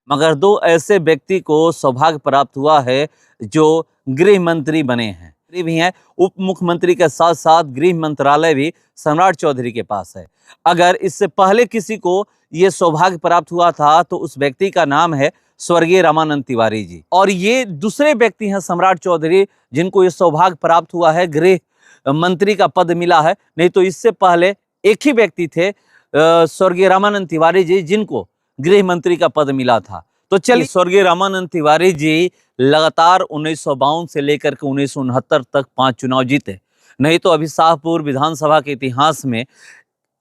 मगर दो ऐसे व्यक्ति को सौभाग्य प्राप्त हुआ है जो गृह मंत्री बने हैं। भी हैं, उप मुख्यमंत्री के साथ साथ गृह मंत्रालय भी सम्राट चौधरी के पास है। अगर इससे पहले किसी को ये सौभाग्य प्राप्त हुआ था तो उस व्यक्ति का नाम है स्वर्गीय रामानंद तिवारी जी, और ये दूसरे व्यक्ति हैं सम्राट चौधरी जिनको ये सौभाग्य प्राप्त हुआ है, गृह मंत्री का पद मिला है। नहीं तो इससे पहले एक ही व्यक्ति थे स्वर्गीय रामानंद तिवारी जी जिनको गृह मंत्री का पद मिला था। तो चलिए, स्वर्गीय रामानंद तिवारी जी लगातार 1952 से लेकर के 1969 तक 5 चुनाव जीते। नहीं तो अभी शाहपुर विधानसभा के इतिहास में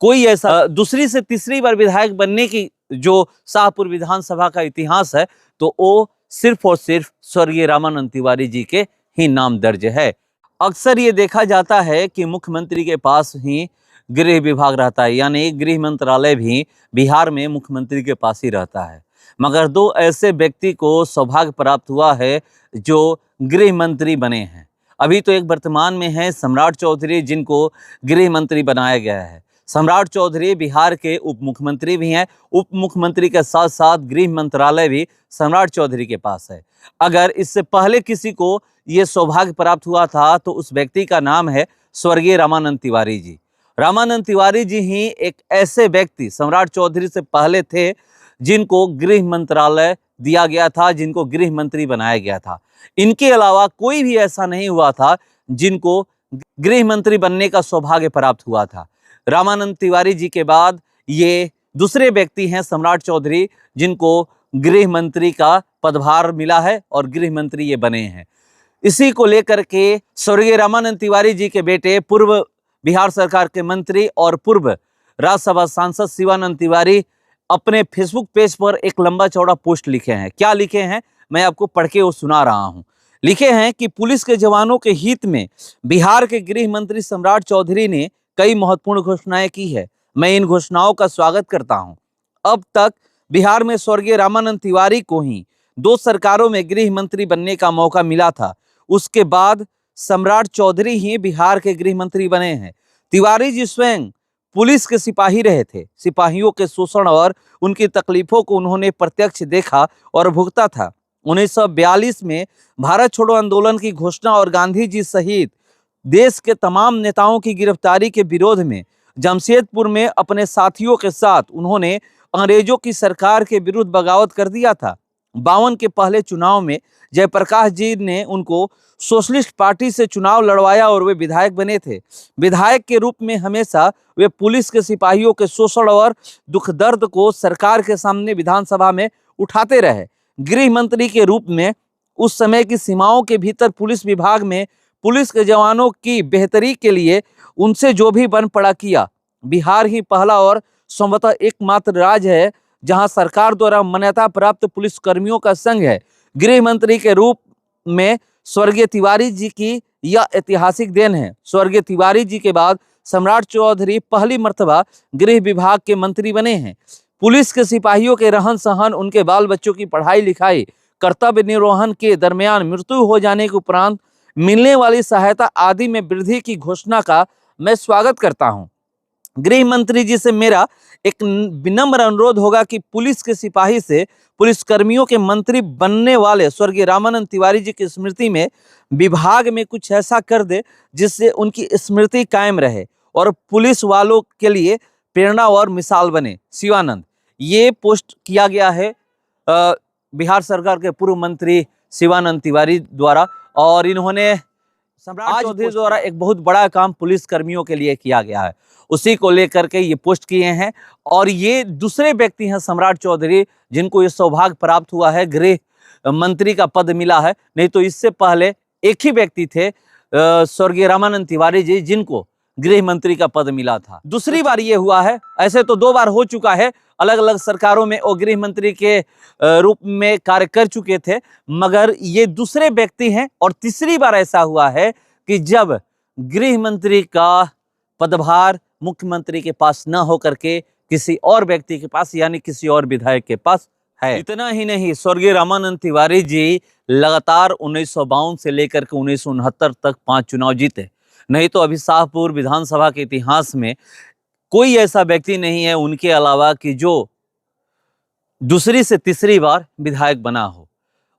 कोई ऐसा दूसरी से तीसरी बार विधायक बनने की जो शाहपुर विधानसभा का इतिहास है तो वो सिर्फ और सिर्फ स्वर्गीय रामानंद तिवारी जी के ही नाम दर्ज है। अक्सर ये देखा जाता है कि मुख्यमंत्री के पास ही गृह विभाग रहता है, यानी गृह मंत्रालय भी बिहार में मुख्यमंत्री के पास ही रहता है। मगर दो ऐसे व्यक्ति को सौभाग्य प्राप्त हुआ है जो गृह मंत्री बने हैं। अभी तो एक वर्तमान में है सम्राट चौधरी जिनको गृह मंत्री बनाया गया है। सम्राट चौधरी बिहार के उप मुख्यमंत्री भी हैं। उप मुख्यमंत्री के साथ साथ गृह मंत्रालय भी सम्राट चौधरी के पास है। अगर इससे पहले किसी को ये सौभाग्य प्राप्त हुआ था तो उस व्यक्ति का नाम है स्वर्गीय रामानंद तिवारी जी। रामानंद तिवारी जी ही एक ऐसे व्यक्ति सम्राट चौधरी से पहले थे जिनको गृह मंत्रालय दिया गया था, जिनको गृह मंत्री बनाया गया था। इनके अलावा कोई भी ऐसा नहीं हुआ था जिनको गृह मंत्री बनने का सौभाग्य प्राप्त हुआ था। रामानंद तिवारी जी के बाद ये दूसरे व्यक्ति हैं सम्राट चौधरी जिनको गृह मंत्री का पदभार मिला है और गृह मंत्री ये बने हैं। इसी को लेकर के स्वर्गीय रामानंद तिवारी जी के बेटे पूर्व बिहार सरकार के मंत्री और पूर्व राज्यसभा सांसद शिवानंद तिवारी अपने फेसबुक पेज पर एक लंबा चौड़ा पोस्ट लिखे हैं। क्या लिखे हैं मैं आपको पढ़ के वो सुना रहा हूं। लिखे हैं कि पुलिस के जवानों के हित में बिहार के गृह मंत्री सम्राट चौधरी ने कई महत्वपूर्ण घोषणाएं की है। मैं इन घोषणाओं का स्वागत करता हूं। अब तक बिहार में स्वर्गीय रामानंद तिवारी को ही 2 सरकारों में गृह मंत्री बनने का मौका मिला था। उसके बाद सम्राट चौधरी ही बिहार के गृह मंत्री बने हैं। तिवारी जी स्वयं पुलिस के सिपाही रहे थे। सिपाहियों के शोषण और उनकी तकलीफों को उन्होंने प्रत्यक्ष देखा और भुगता था। 1942 में भारत छोड़ो आंदोलन की घोषणा और गांधी जी सहित देश के तमाम नेताओं की गिरफ्तारी के विरोध में जमशेदपुर में अपने साथियों के साथ उन्होंने अंग्रेजों की सरकार के विरुद्ध बगावत कर दिया था। 52 के पहले चुनाव में जयप्रकाश जी ने उनको सोशलिस्ट पार्टी से चुनाव लड़वाया और वे विधायक बने थे। विधायक के रूप में हमेशा वे पुलिस के सिपाहियों के शोषण और दुख दर्द को सरकार के सामने विधानसभा में उठाते रहे। गृह मंत्री के रूप में उस समय की सीमाओं के भीतर पुलिस विभाग में पुलिस के जवानों की बेहतरी के लिए उनसे जो भी बन पड़ा किया। बिहार ही पहला और संभवतः एकमात्र राज्य है जहां सरकार द्वारा मान्यता प्राप्त पुलिस कर्मियों का संघ है। गृह मंत्री के रूप में स्वर्गीय तिवारी जी की यह ऐतिहासिक देन है। स्वर्गीय तिवारी जी के बाद सम्राट चौधरी पहली मर्तबा गृह विभाग के मंत्री बने हैं। पुलिस के सिपाहियों के रहन सहन, उनके बाल बच्चों की पढ़ाई लिखाई, कर्तव्य निर्वहन के दरमियान मृत्यु हो जाने के उपरांत मिलने वाली सहायता आदि में वृद्धि की घोषणा का मैं स्वागत करता हूं। गृह मंत्री जी से मेरा एक विनम्र अनुरोध होगा कि पुलिस के सिपाही से पुलिस कर्मियों के मंत्री बनने वाले स्वर्गीय रामानंद तिवारी जी की स्मृति में विभाग में कुछ ऐसा कर दे जिससे उनकी स्मृति कायम रहे और पुलिस वालों के लिए प्रेरणा और मिसाल बने। शिवानंद, ये पोस्ट किया गया है बिहार सरकार के पूर्व मंत्री शिवानंद तिवारी द्वारा, और इन्होंने सम्राट चौधरी द्वारा एक बहुत बड़ा काम पुलिस कर्मियों के लिए किया गया है, उसी को लेकर के ये पोस्ट किए हैं। और ये दूसरे व्यक्ति हैं सम्राट चौधरी जिनको ये सौभाग्य प्राप्त हुआ है, गृह मंत्री का पद मिला है। नहीं तो इससे पहले एक ही व्यक्ति थे स्वर्गीय रामानंद तिवारी जी जिनको गृह मंत्री का पद मिला था। दूसरी बार ये हुआ है, ऐसे तो 2 बार हो चुका है। अलग अलग सरकारों में वो गृह मंत्री के रूप में कार्य कर चुके थे, मगर ये दूसरे व्यक्ति हैं। और तीसरी बार ऐसा हुआ है कि जब गृह मंत्री का पदभार मुख्यमंत्री के पास न होकर के किसी और व्यक्ति के पास यानी किसी और विधायक के पास है। इतना ही नहीं, स्वर्गीय रामानंद तिवारी जी लगातार 1952 से लेकर के 1969 तक 5 चुनाव जीते। नहीं तो अभी शाहपुर विधानसभा के इतिहास में कोई ऐसा व्यक्ति नहीं है उनके अलावा कि जो दूसरी से तीसरी बार विधायक बना हो।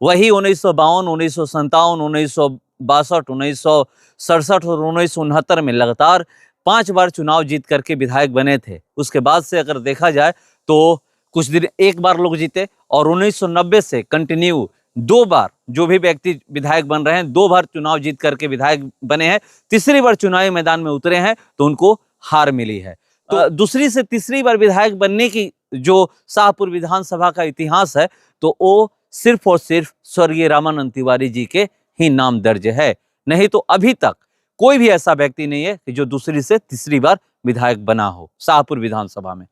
वही 1952, 1957, 1962, 1967 और 1969 में लगातार 5 बार चुनाव जीत करके विधायक बने थे। उसके बाद से अगर देखा जाए तो कुछ दिन एक बार लोग जीते और 1990 से कंटिन्यू 2 बार जो भी व्यक्ति विधायक बन रहे हैं 2 बार चुनाव जीत करके विधायक बने हैं। तीसरी बार चुनावी मैदान में उतरे हैं तो उनको हार मिली है। तो दूसरी से तीसरी बार विधायक बनने की जो शाहपुर विधानसभा का इतिहास है तो वो सिर्फ और सिर्फ स्वर्गीय रामानंद तिवारी जी के ही नाम दर्ज है। नहीं तो अभी तक कोई भी ऐसा व्यक्ति नहीं है कि जो दूसरी से तीसरी बार विधायक बना हो शाहपुर विधानसभा में।